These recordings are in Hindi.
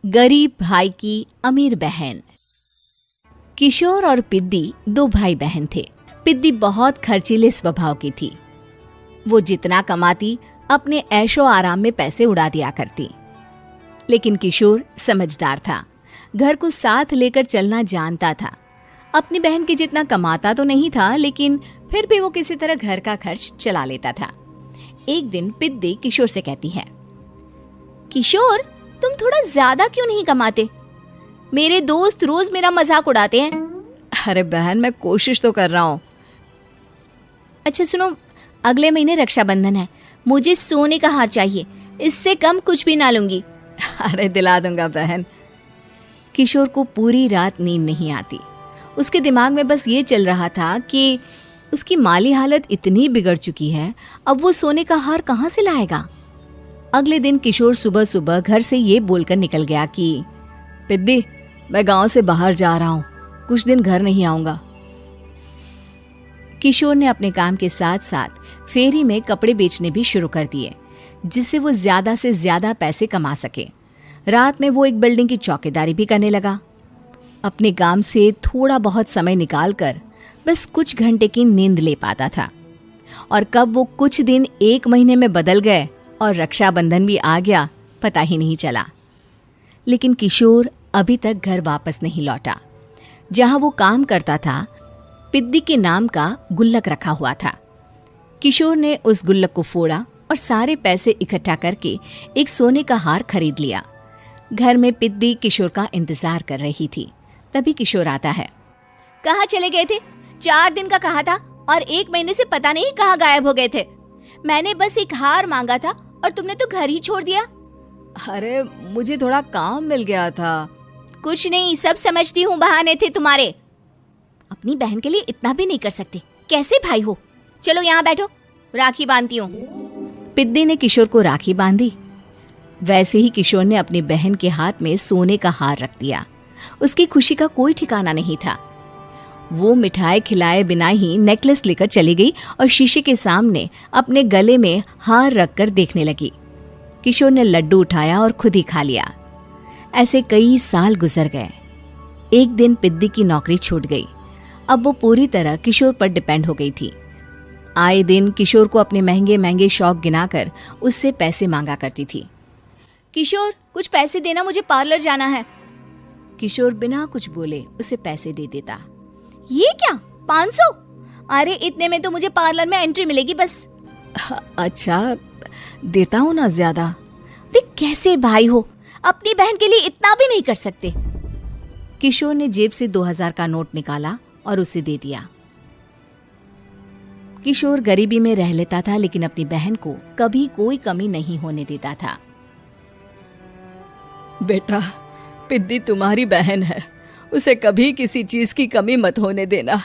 गरीब भाई की अमीर बहन। किशोर और पिद्दी दो भाई बहन थे। पिद्दी बहुत खर्चीले स्वभाव की थी। वो जितना कमाती अपने ऐशो आराम में पैसे उड़ा दिया करती। लेकिन किशोर समझदार था, घर को साथ लेकर चलना जानता था। अपनी बहन के जितना कमाता तो नहीं था, लेकिन फिर भी वो किसी तरह घर का खर्च चला लेता था। एक दिन पिद्दी किशोर से कहती है, किशोर, तुम थोड़ा ज्यादा क्यों नहीं कमाते? मेरे दोस्त रोज मेरा मजाक उड़ाते हैं। अरे बहन, मैं कोशिश तो कर रहा हूँ। अच्छा सुनो, अगले महीने रक्षाबंधन है, मुझे सोने का हार चाहिए, इससे कम कुछ भी ना लूंगी। अरे दिला दूंगा बहन। किशोर को पूरी रात नींद नहीं आती। उसके दिमाग में बस ये चल रहा था कि उसकी माली हालत इतनी बिगड़ चुकी है, अब वो सोने का हार कहाँ से लाएगा। अगले दिन किशोर सुबह सुबह घर से ये बोलकर निकल गया कि पिद्दी, मैं गांव से बाहर जा रहा हूँ, कुछ दिन घर नहीं आऊंगा। किशोर ने अपने काम के साथ साथ फेरी में कपड़े बेचने भी शुरू कर दिए, जिससे वो ज्यादा से ज्यादा पैसे कमा सके। रात में वो एक बिल्डिंग की चौकीदारी भी करने लगा। अपने काम से थोड़ा बहुत समय निकालकर बस कुछ घंटे की नींद ले पाता था। और कब वो कुछ दिन एक महीने में बदल गए और रक्षाबंधन भी आ गया, पता ही नहीं चला। लेकिन किशोर अभी तक घर वापस नहीं लौटा। जहां वो काम करता था, पिद्दी के नाम का गुल्लक रखा हुआ था। किशोर ने उस गुल्लक को फोड़ा और सारे पैसे इकट्ठा करके एक सोने का हार खरीद लिया। घर में पिद्दी किशोर का इंतजार कर रही थी। तभी किशोर आता है। कहाँ चले गए थे? 4 दिन का कहा था और 1 महीने से पता नहीं कहाँ गायब हो गए थे। मैंने बस एक हार मांगा था और तुमने तो घर ही छोड़ दिया। अरे मुझे थोड़ा काम मिल गया था। कुछ नहीं, सब समझती हूँ, बहाने थे तुम्हारे। अपनी बहन के लिए इतना भी नहीं कर सकते, कैसे भाई हो? चलो यहाँ बैठो, राखी बांधती हूँ। पिद्दी ने किशोर को राखी बांधी। वैसे ही किशोर ने अपनी बहन के हाथ में सोने का हार रख दिया। उसकी खुशी का कोई ठिकाना नहीं था। वो मिठाई खिलाए बिना ही नेकलेस लेकर चली गई और शीशे के सामने अपने गले में हार रखकर देखने लगी। किशोर ने लड्डू उठाया और खुद ही खा लिया। ऐसे कई साल गुजर गए। एक दिन पिद्दी की नौकरी छूट गई। अब वो पूरी तरह किशोर पर डिपेंड हो गई थी। आए दिन किशोर को अपने महंगे महंगे शौक गिनाकर उससे पैसे मांगा करती थी। किशोर, कुछ पैसे देना, मुझे पार्लर जाना है। किशोर बिना कुछ बोले उसे पैसे दे देता। ये क्या, 500? अरे इतने में तो मुझे पार्लर में एंट्री मिलेगी बस। अच्छा, देता हूँ ना ज्यादा। अरे कैसे भाई हो, अपनी बहन के लिए इतना भी नहीं कर सकते। किशोर ने जेब से 2000 का नोट निकाला और उसे दे दिया। किशोर गरीबी में रह लेता था, लेकिन अपनी बहन को कभी कोई कमी नहीं होने देता था। बेटा, पिद्दी तुम्हारी बहन है, उसे कभी किसी चीज की कमी मत होने देना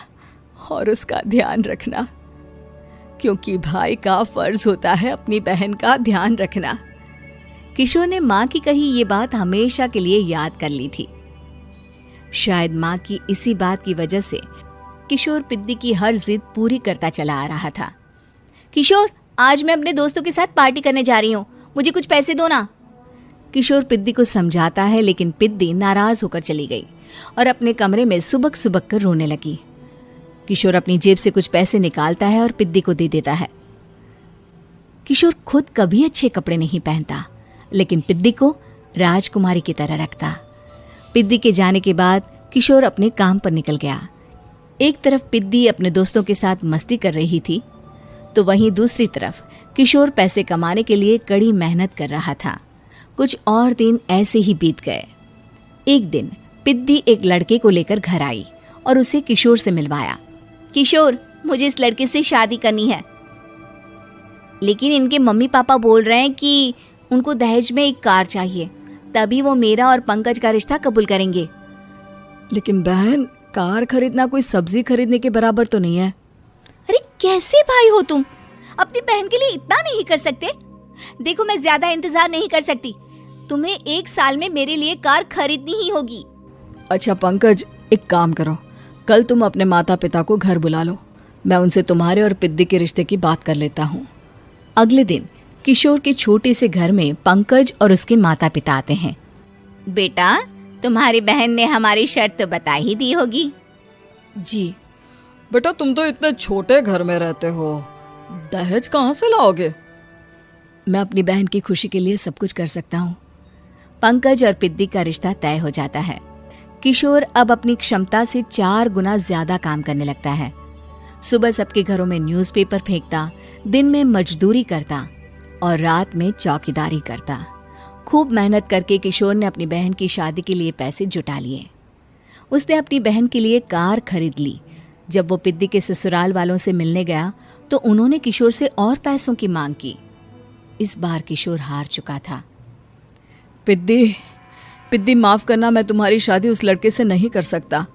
और उसका ध्यान रखना, क्योंकि भाई का फर्ज होता है अपनी बहन का ध्यान रखना। किशोर ने माँ की कही ये बात हमेशा के लिए याद कर ली थी। शायद माँ की इसी बात की वजह से किशोर पिद्दी की हर जिद पूरी करता चला आ रहा था। किशोर, आज मैं अपने दोस्तों के साथ पार्टी करने जा रही हूँ, मुझे कुछ पैसे दो ना। किशोर पिद्दी को समझाता है, लेकिन पिद्दी नाराज होकर चली गई और अपने कमरे में सुबक सुबक कर रोने लगी। किशोर अपनी जेब से कुछ पैसे निकालता है और पिद्दी को दे देता है। किशोर खुद कभी अच्छे कपड़े नहीं पहनता, लेकिन पिद्दी को राजकुमारी की तरह रखता। पिद्दी के जाने के बाद किशोर अपने काम पर निकल गया। एक तरफ पिद्दी अपने दोस्तों के साथ मस्ती कर रही थी, तो वहीं दूसरी तरफ किशोर पैसे कमाने के लिए कड़ी मेहनत कर रहा था। कुछ और दिन ऐसे ही बीत गए। एक दिन पिद्दी एक लड़के को लेकर घर आई और उसे किशोर से मिलवाया। किशोर, मुझे इस लड़के से शादी करनी है, लेकिन इनके मम्मी पापा बोल रहे हैं कि उनको दहेज में एक कार चाहिए, तभी वो मेरा और पंकज का रिश्ता कबूल करेंगे। लेकिन बहन, कार खरीदना कोई सब्जी खरीदने के बराबर तो नहीं है। अरे कैसे भाई हो तुम, अपनी बहन के लिए इतना नहीं कर सकते? देखो, मैं ज्यादा इंतजार नहीं कर सकती, तुम्हें 1 साल में मेरे लिए कार खरीदनी ही होगी। अच्छा पंकज, एक काम करो, कल तुम अपने माता पिता को घर बुला लो, मैं उनसे तुम्हारे और पिद्दी के रिश्ते की बात कर लेता हूँ। अगले दिन किशोर के छोटे से घर में पंकज और उसके माता पिता आते हैं। बेटा, तुम्हारी बहन ने हमारी शर्त तो बता ही दी होगी। जी। बेटा, तुम तो इतने छोटे घर में रहते हो, दहेज कहाँ से लाओगे? मैं अपनी बहन की खुशी के लिए सब कुछ कर सकता हूँ। पंकज और पिद्दी का रिश्ता तय हो जाता है। किशोर अब अपनी क्षमता से 4 गुना ज्यादा काम करने लगता है। सुबह सबके घरों में न्यूज़पेपर फेंकता, दिन में मजदूरी करता और रात में चौकीदारी करता। खूब मेहनत करके किशोर ने अपनी बहन की शादी के लिए पैसे जुटा लिए। उसने अपनी बहन के लिए कार खरीद ली। जब वो पिद्दी के ससुराल वालों से मिलने गया तो उन्होंने किशोर से और पैसों की मांग की। इस बार किशोर हार चुका था। पिद्दी माफ करना, मैं तुम्हारी शादी उस लड़के से नहीं कर सकता।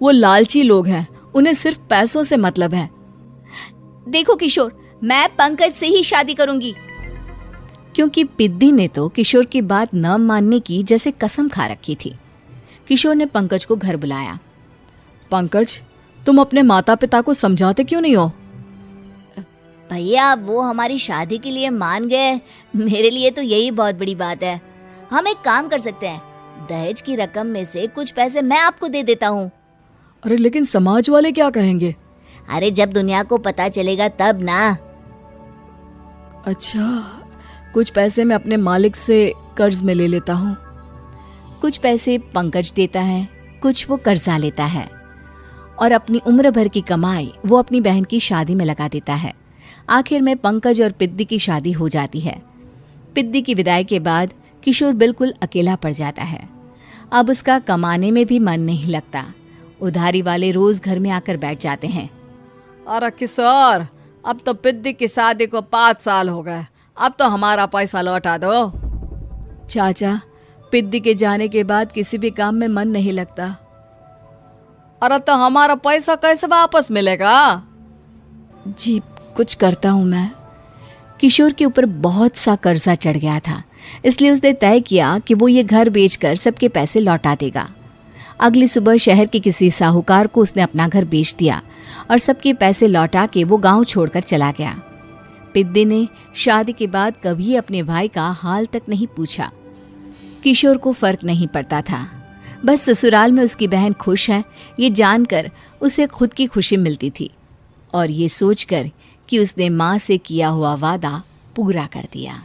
वो लालची लोग हैं, उन्हें सिर्फ पैसों से मतलब है। देखो किशोर, मैं पंकज से ही शादी करूंगी। क्योंकि पिद्दी ने तो किशोर की बात न मानने की जैसे कसम खा रखी थी। किशोर ने पंकज को घर बुलाया। पंकज, तुम अपने माता पिता को समझाते क्यों नहीं हो? भैया, वो हमारी शादी के लिए मान गए, मेरे लिए तो यही बहुत बड़ी बात है। हम एक काम कर सकते हैं, दहेज की रकम में से कुछ पैसे मैं आपको दे देता हूँ। अरे लेकिन समाज वाले क्या कहेंगे? अरे जब दुनिया को पता चलेगा तब ना। अच्छा, कुछ पैसे मैं अपने मालिक से कर्ज में ले लेता हूँ। कुछ पैसे पंकज देता है, कुछ वो कर्जा लेता है और अपनी उम्र भर की कमाई वो अपनी बहन की शादी में लगा देता है। आखिर में पंकज और पिद्दी की शादी हो जाती है। पिद्दी की विदाई के बाद किशोर बिल्कुल अकेला पड़ जाता है। अब उसका कमाने में भी मन नहीं लगता। उधारी वाले रोज घर में आकर बैठ जाते हैं। अरे किशोर, अब तो पिद्दी की शादी को 5 साल हो गए, अब तो हमारा पैसा लौटा दो। चाचा, पिद्दी के जाने के बाद किसी भी काम में मन नहीं लगता। अरे तो हमारा पैसा कैसे वापस मिलेगा? जी, कुछ करता हूँ मैं। किशोर के ऊपर बहुत सा कर्जा चढ़ गया था, इसलिए उसने तय किया कि वो ये घर बेचकर सबके पैसे लौटा देगा। अगली सुबह शहर के किसी साहूकार को उसने अपना घर बेच दिया और सबके पैसे लौटा के वो गांव छोड़कर चला गया। पिद्दी ने शादी के बाद कभी अपने भाई का हाल तक नहीं पूछा। किशोर को फर्क नहीं पड़ता था, बस ससुराल में उसकी बहन खुश है ये जानकर उसे खुद की खुशी मिलती थी और ये सोचकर कि उसने माँ से किया हुआ वादा पूरा कर दिया।